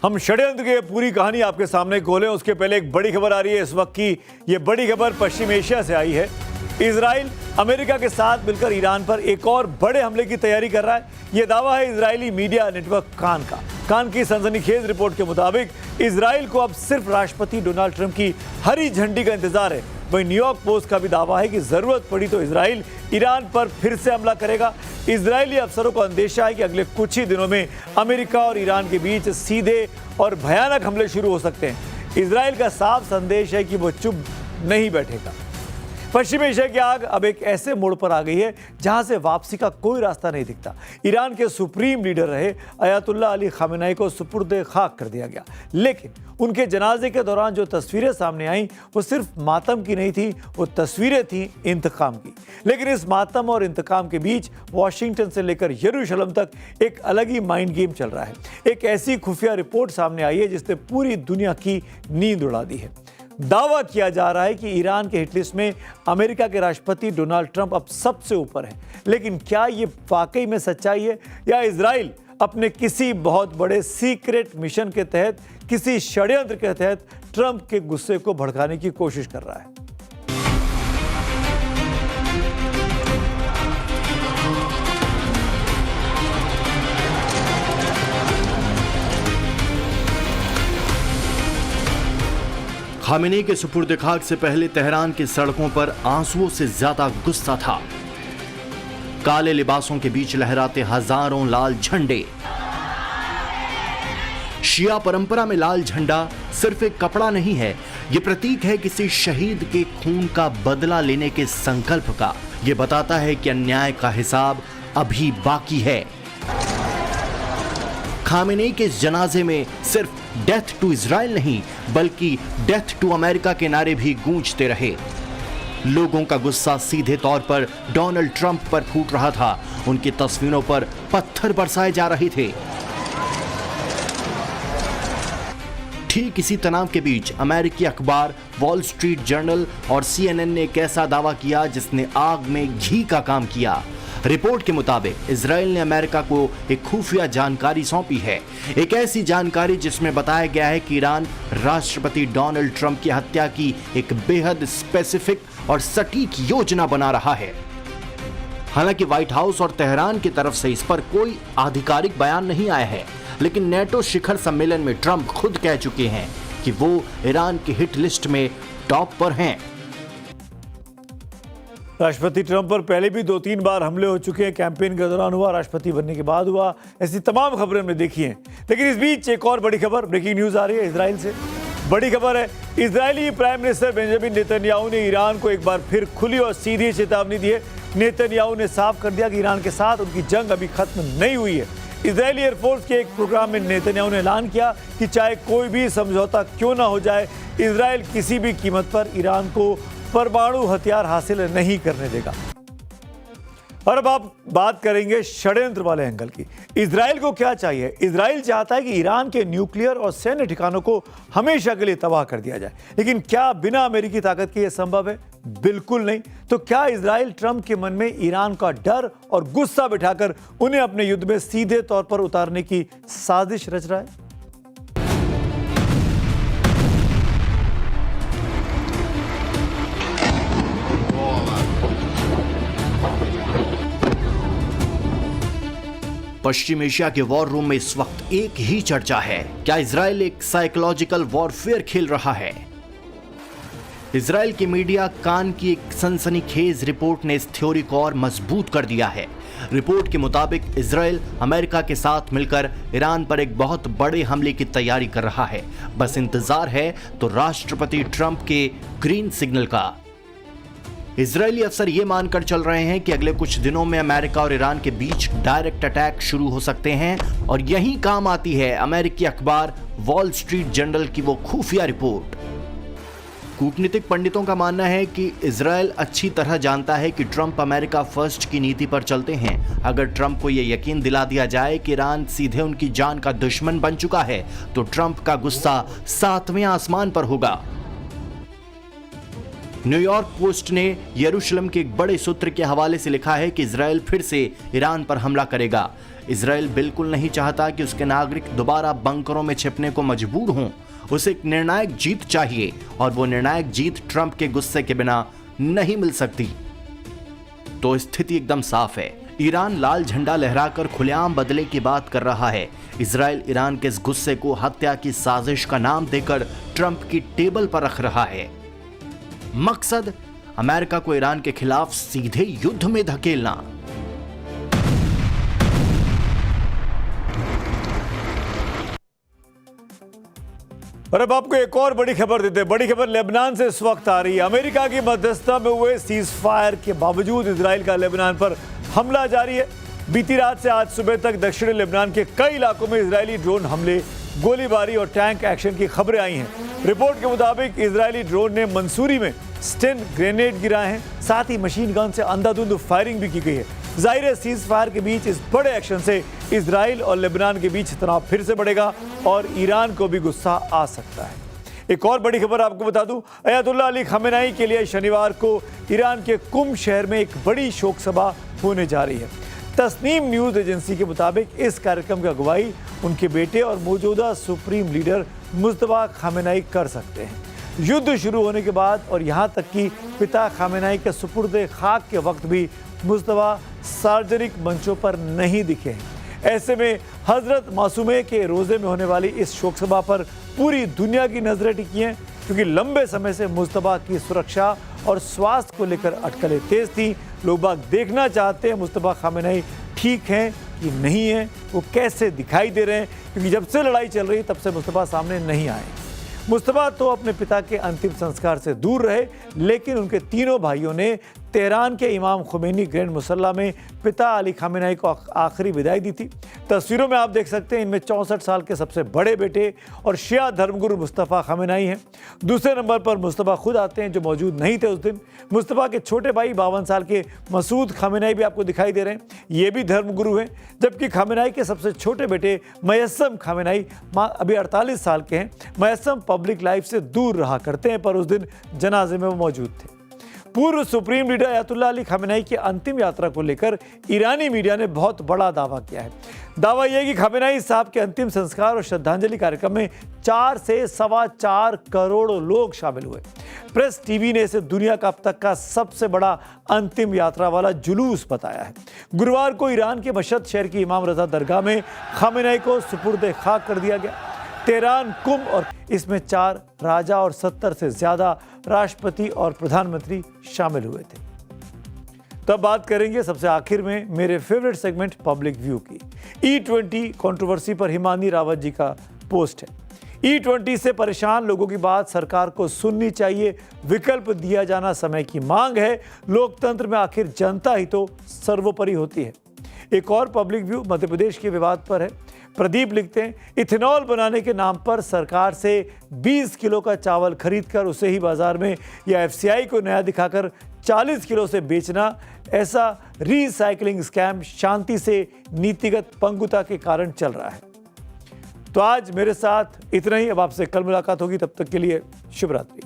हम षड्यंत्र की पूरी कहानी आपके सामने खोलें उसके पहले एक बड़ी खबर आ रही है इस वक्त की। ये बड़ी खबर पश्चिम एशिया से आई है। इजराइल अमेरिका के साथ मिलकर ईरान पर एक और बड़े हमले की तैयारी कर रहा है। यह दावा है इजरायली मीडिया नेटवर्क कान का। कान की सनसनीखेज रिपोर्ट के मुताबिक इजराइल को अब सिर्फ राष्ट्रपति डोनाल्ड ट्रंप की हरी झंडी का इंतजार है। वहीं न्यूयॉर्क पोस्ट का भी दावा है कि जरूरत पड़ी तो इजराइल ईरान पर फिर से हमला करेगा। इजरायली अफसरों को अंदेशा है कि अगले कुछ ही दिनों में अमेरिका और ईरान के बीच सीधे और भयानक हमले शुरू हो सकते हैं। इजराइल का साफ संदेश है कि वो चुप नहीं बैठेगा। पश्चिम एशिया की आग अब एक ऐसे मोड़ पर आ गई है जहां से वापसी का कोई रास्ता नहीं दिखता। ईरान के सुप्रीम लीडर रहे अयातुल्लाह अली खामेनेई को सुपुर्दे खाक कर दिया गया, लेकिन उनके जनाजे के दौरान जो तस्वीरें सामने आईं वो सिर्फ मातम की नहीं थी, वो तस्वीरें थीं इंतकाम की। लेकिन इस मातम और इंतकाम के बीच वॉशिंगटन से लेकर यरूशलेम तक एक अलग ही माइंड गेम चल रहा है। एक ऐसी खुफिया रिपोर्ट सामने आई है जिसने पूरी दुनिया की नींद उड़ा दी है। दावा किया जा रहा है कि ईरान के हिटलिस्ट में अमेरिका के राष्ट्रपति डोनाल्ड ट्रंप अब सबसे ऊपर है। लेकिन क्या ये वाकई में सच्चाई है या इजराइल अपने किसी बहुत बड़े सीक्रेट मिशन के तहत, किसी षड्यंत्र के तहत ट्रंप के गुस्से को भड़काने की कोशिश कर रहा है? खामेनेई के सुपुर्द खाक से पहले तेहरान की सड़कों पर आंसुओं से ज्यादा गुस्सा था। काले लिबासों के बीच लहराते हजारों लाल झंडे। शिया परंपरा में लाल झंडा सिर्फ एक कपड़ा नहीं है, यह प्रतीक है किसी शहीद के खून का बदला लेने के संकल्प का। यह बताता है कि अन्याय का हिसाब अभी बाकी है। खामेनेई के इस जनाजे में सिर्फ डेथ टू इजराइल नहीं बल्कि डेथ टू अमेरिका के नारे भी गूंजते रहे। लोगों का गुस्सा सीधे तौर पर डोनाल्ड ट्रंप पर फूट रहा था। उनकी तस्वीरों पर पत्थर बरसाए जा रहे थे। ठीक इसी तनाव के बीच अमेरिकी अखबार वॉल स्ट्रीट जर्नल और CNN ने एक ऐसा दावा किया जिसने आग में घी का काम किया। रिपोर्ट के मुताबिक इजराइल ने अमेरिका को एक खुफिया जानकारी सौंपी है। एक ऐसी जानकारी जिसमें बताया गया है कि ईरान राष्ट्रपति डोनाल्ड ट्रंप की हत्या की एक बेहद स्पेसिफिक और सटीक योजना बना रहा है। हालांकि व्हाइट हाउस और तेहरान की तरफ से इस पर कोई आधिकारिक बयान नहीं आया है, लेकिन नेटो शिखर सम्मेलन में ट्रंप खुद कह चुके हैं कि वो ईरान की हिट लिस्ट में टॉप पर हैं। राष्ट्रपति ट्रंप पर पहले भी 2-3 बार हमले हो चुके हैं। कैंपेन के दौरान हुआ, राष्ट्रपति बनने के बाद हुआ, ऐसी तमाम खबरें हमने देखी हैं। लेकिन इस बीच एक और बड़ी खबर, ब्रेकिंग न्यूज़ आ रही है इजराइल से। बड़ी खबर है, Israeli prime minister Benjamin Netanyahu ने ईरान को एक बार फिर खुली और सीधी चेतावनी दी है। नेतन्याहू ने साफ कर दिया कि ईरान के साथ उनकी जंग अभी खत्म नहीं हुई है। इजरायली एयरफोर्स के एक प्रोग्राम में नेतन्याहू ने ऐलान किया कि चाहे कोई भी समझौता क्यों ना हो जाए, इजराइल किसी भी कीमत पर ईरान को परमाणु हथियार हासिल नहीं करने देगा। और अब आप बात करेंगे षड्यंत्र वाले एंगल की। इजराइल को क्या चाहिए? इजराइल चाहता है कि ईरान के न्यूक्लियर और सैन्य ठिकानों को हमेशा के लिए तबाह कर दिया जाए। लेकिन क्या बिना अमेरिकी ताकत के यह संभव है? बिल्कुल नहीं। तो क्या इजराइल ट्रंप के मन में ईरान का डर और गुस्सा बिठाकर उन्हें अपने युद्ध में सीधे तौर पर उतारने की साजिश रच रहा है? पश्चिम एशिया के वॉर रूम में इस वक्त एक ही चर्चा है, क्या इजराइल एक साइकोलॉजिकल वॉरफेयर खेल रहा है? इजराइल की मीडिया कान की एक सनसनीखेज रिपोर्ट ने इस थ्योरी को और मजबूत कर दिया है। रिपोर्ट के मुताबिक इजराइल अमेरिका के साथ मिलकर ईरान पर एक बहुत बड़े हमले की तैयारी कर रहा है। बस इंतजार है तो राष्ट्रपति ट्रंप के ग्रीन सिग्नल का। इजरायली अफसर ये मानकर चल रहे हैं कि अगले कुछ दिनों में अमेरिका और ईरान के बीच डायरेक्ट अटैक शुरू हो सकते हैं, और यही काम आती है अमेरिकी अखबार वॉल स्ट्रीट जर्नल की वो खुफिया रिपोर्ट। कूटनीतिक पंडितों का मानना है कि इजराइल अच्छी तरह जानता है कि ट्रंप अमेरिका फर्स्ट की नीति पर चलते हैं। अगर ट्रंप को यह यकीन दिला दिया जाए कि ईरान सीधे उनकी जान का दुश्मन बन चुका है, तो ट्रंप का गुस्सा 7वें आसमान पर होगा। न्यूयॉर्क पोस्ट ने यरूशलेम के एक बड़े सूत्र के हवाले से लिखा है कि इजराइल फिर से ईरान पर हमला करेगा। इजराइल बिल्कुल नहीं चाहता कि उसके नागरिक दोबारा बंकरों में छिपने को मजबूर हों। उसे एक निर्णायक जीत चाहिए और वो निर्णायक जीत ट्रंप के गुस्से के बिना नहीं मिल सकती। तो स्थिति एकदम साफ है। ईरान लाल झंडा लहराकर खुलेआम बदले की बात कर रहा है। इजराइल ईरान के इस गुस्से को हत्या की साजिश का नाम देकर ट्रंप की टेबल पर रख रहा है। मकसद अमेरिका को ईरान के खिलाफ सीधे युद्ध में धकेलना। और अब आपको एक और बड़ी खबर देते हैं। बड़ी खबर लेबनान से इस वक्त आ रही है। अमेरिका की मध्यस्थता में हुए सीज फायर के बावजूद इजराइल का लेबनान पर हमला जारी है। बीती रात से आज सुबह तक दक्षिणी लेबनान के कई इलाकों में इजरायली ड्रोन हमले, गोलीबारी और टैंक एक्शन की खबरें आई हैं। रिपोर्ट के मुताबिक इजरायली ड्रोन ने मंसूरी में स्टेन ग्रेनेड गिराए हैं, साथ ही मशीन गन से अंधाधुंध फायरिंग भी की गई है। जाहिर है सीज फायर के बीच इस बड़े एक्शन से इजराइल और लेबनान के बीच तनाव फिर से बढ़ेगा और ईरान को भी गुस्सा आ सकता है। एक और बड़ी खबर आपको बता दूं, अयातुल्लाह अली खमेनाई के लिए शनिवार को ईरान के कुम शहर में एक बड़ी शोक सभा होने जा रही है। तस्नीम न्यूज एजेंसी के मुताबिक इस कार्यक्रम की अगुवाई उनके बेटे और मौजूदा सुप्रीम लीडर मुस्तफा खमेनाई कर सकते हैं। युद्ध शुरू होने के बाद और यहाँ तक कि पिता खमेनाई के सुपुर्द खाक के वक्त भी मुस्तफा सार्वजनिक मंचों पर नहीं दिखे हैं। ऐसे में हजरत मासूमे के रोजे में होने वाली इस शोक सभा पर पूरी दुनिया की नजरें टिकी हैं, क्योंकि लंबे समय से मुस्तफा की सुरक्षा और स्वास्थ्य को लेकर अटकलें तेज थी। लोग बाग देखना चाहते हैं मुस्तफा खमेनाई ठीक हैं कि नहीं है, वो कैसे दिखाई दे रहे हैं, क्योंकि जब से लड़ाई चल रही है तब से मुस्तफा सामने नहीं आए। मुस्तफा तो अपने पिता के अंतिम संस्कार से दूर रहे, लेकिन उनके तीनों भाइयों ने तेहरान के इमाम खुमैनी ग्रैंड मुसल्ला में पिता अली खमेनाई को आखिरी विदाई दी थी। तस्वीरों में आप देख सकते हैं, इनमें 64 साल के सबसे बड़े बेटे और शिया धर्मगुरु मुस्तफा खमेनाई हैं। दूसरे नंबर पर मुस्तफा खुद आते हैं, जो मौजूद नहीं थे उस दिन। मुस्तफा के छोटे भाई 52 साल के मसूद खमेनाई भी आपको दिखाई दे रहे हैं, ये भी धर्मगुरु हैं। जबकि खमेनाई के सबसे छोटे बेटे मयस्सम खमेनाई अभी 48 साल के हैं। मयस्सम पब्लिक लाइफ से दूर रहा करते हैं, पर उस दिन जनाजे में वो मौजूद थे। पूर्व सुप्रीम लीडर अयातुल्लाह अली खमेनाई की अंतिम यात्रा को लेकर ईरानी मीडिया ने बहुत बड़ा दावा किया है। दावा यह कि खमेनाई साहब के अंतिम संस्कार और श्रद्धांजलि कार्यक्रम में 4 से 4.25 करोड़ लोग शामिल हुए। प्रेस टीवी ने इसे दुनिया का अब तक का सबसे बड़ा अंतिम यात्रा वाला जुलूस बताया है। गुरुवार को ईरान के मशहद शहर की इमाम रजा दरगाह में खमेनाई को सुपुर्द खाक कर दिया गया। तेहरान, कुम और इसमें 4 राजा और 70 से ज्यादा राष्ट्रपति और प्रधानमंत्री शामिल हुए थे। तब बात करेंगे सबसे आखिर में मेरे फेवरेट सेगमेंट पब्लिक व्यू की। E20 कंट्रोवर्सी पर हिमानी रावत जी का पोस्ट है। E20 से परेशान लोगों की बात सरकार को सुननी चाहिए, विकल्प दिया जाना समय की मांग है। लोकतंत्र में आखिर जनता ही तो सर्वोपरि होती है। एक और पब्लिक व्यू मध्य प्रदेश के विवाद पर है। प्रदीप लिखते हैं, इथेनॉल बनाने के नाम पर सरकार से 20 किलो का चावल खरीदकर उसे ही बाजार में या FCI को नया दिखाकर 40 किलो से बेचना, ऐसा रीसाइक्लिंग स्कैम शांति से नीतिगत पंगुता के कारण चल रहा है। तो आज मेरे साथ इतना ही। अब आपसे कल मुलाकात होगी, तब तक के लिए शुभ रात्रि।